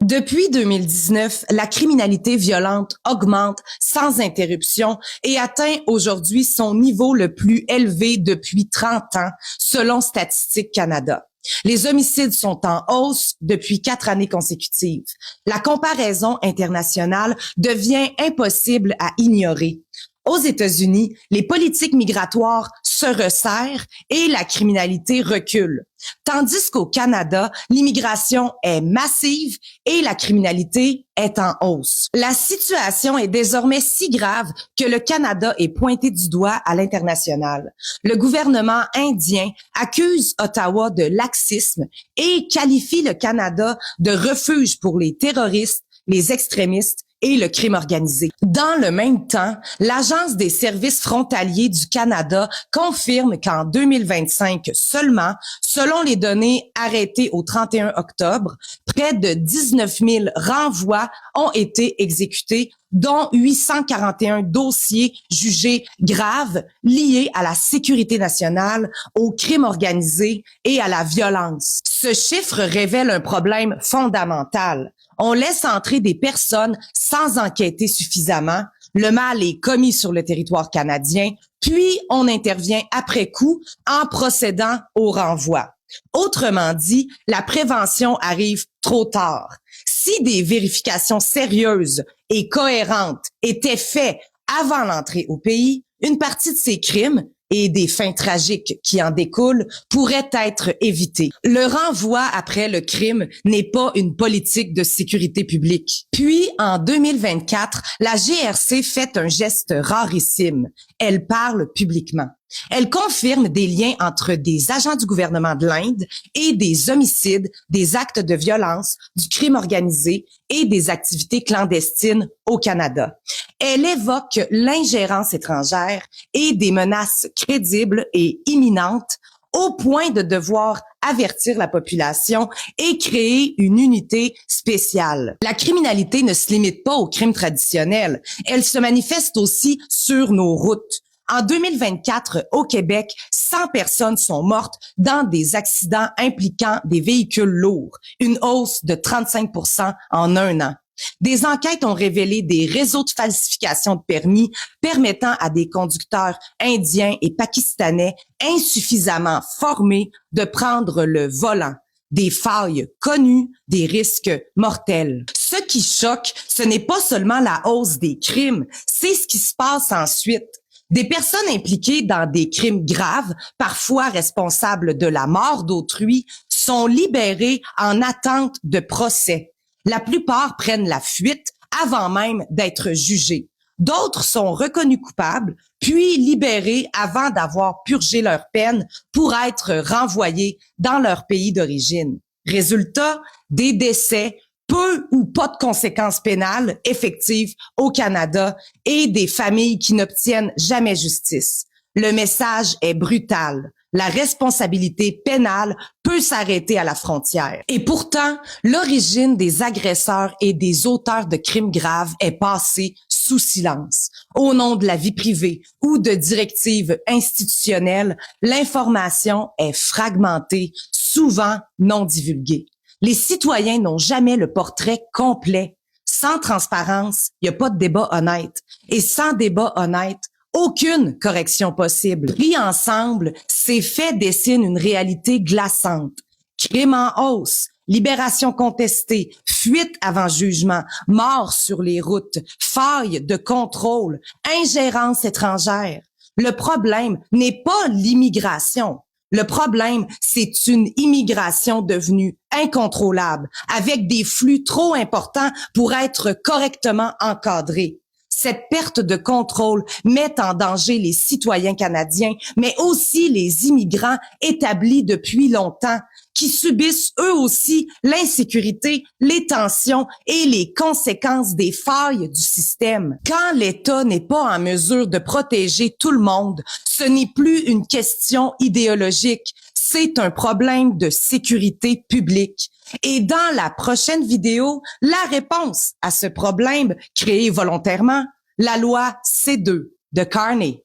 Depuis 2019, la criminalité violente augmente sans interruption et atteint aujourd'hui son niveau le plus élevé depuis 30 ans, selon Statistique Canada. Les homicides sont en hausse depuis 4 années consécutives. La comparaison internationale devient impossible à ignorer. Aux États-Unis, les politiques migratoires se resserrent et la criminalité recule. Tandis qu'au Canada, l'immigration est massive et la criminalité est en hausse. La situation est désormais si grave que le Canada est pointé du doigt à l'international. Le gouvernement indien accuse Ottawa de laxisme et qualifie le Canada de refuge pour les terroristes, les extrémistes et le crime organisé. Dans le même temps, l'Agence des services frontaliers du Canada confirme qu'en 2025 seulement, selon les données arrêtées au 31 octobre, près de 19 000 renvois ont été exécutés, dont 841 dossiers jugés graves liés à la sécurité nationale, au crime organisé et à la violence. Ce chiffre révèle un problème fondamental. On laisse entrer des personnes sans enquêter suffisamment. Le mal est commis sur le territoire canadien, puis on intervient après coup en procédant au renvoi. Autrement dit, la prévention arrive trop tard. Si des vérifications sérieuses et cohérentes étaient faites avant l'entrée au pays, une partie de ces crimes et des fins tragiques qui en découlent pourraient être évitées. Le renvoi après le crime n'est pas une politique de sécurité publique. Puis, en 2024, la GRC fait un geste rarissime. Elle parle publiquement. Elle confirme des liens entre des agents du gouvernement de l'Inde et des homicides, des actes de violence, du crime organisé et des activités clandestines au Canada. Elle évoque l'ingérence étrangère et des menaces crédibles et imminentes au point de devoir avertir la population et créer une unité spéciale. La criminalité ne se limite pas aux crimes traditionnels. Elle se manifeste aussi sur nos routes. En 2024, au Québec, 100 personnes sont mortes dans des accidents impliquant des véhicules lourds, une hausse de 35% en un an. Des enquêtes ont révélé des réseaux de falsification de permis permettant à des conducteurs indiens et pakistanais insuffisamment formés de prendre le volant. Des failles connues, des risques mortels. Ce qui choque, ce n'est pas seulement la hausse des crimes, c'est ce qui se passe ensuite. Des personnes impliquées dans des crimes graves, parfois responsables de la mort d'autrui, sont libérées en attente de procès. La plupart prennent la fuite avant même d'être jugés. D'autres sont reconnus coupables, puis libérés avant d'avoir purgé leur peine pour être renvoyés dans leur pays d'origine. Résultat, des décès, peu ou pas de conséquences pénales effectives au Canada et des familles qui n'obtiennent jamais justice. Le message est brutal. La responsabilité pénale peut s'arrêter à la frontière. Et pourtant, l'origine des agresseurs et des auteurs de crimes graves est passée sous silence. Au nom de la vie privée ou de directives institutionnelles, l'information est fragmentée, souvent non divulguée. Les citoyens n'ont jamais le portrait complet. Sans transparence, il n'y a pas de débat honnête. Et sans débat honnête, aucune correction possible. Pris ensemble, ces faits dessinent une réalité glaçante. Crime en hausse, libération contestée, fuite avant jugement, mort sur les routes, failles de contrôle, ingérence étrangère. Le problème n'est pas l'immigration. Le problème, c'est une immigration devenue incontrôlable, avec des flux trop importants pour être correctement encadrés. Cette perte de contrôle met en danger les citoyens canadiens, mais aussi les immigrants établis depuis longtemps, qui subissent eux aussi l'insécurité, les tensions et les conséquences des failles du système. Quand l'État n'est pas en mesure de protéger tout le monde, ce n'est plus une question idéologique, c'est un problème de sécurité publique. Et dans la prochaine vidéo, la réponse à ce problème créé volontairement, la loi C2 de Carney.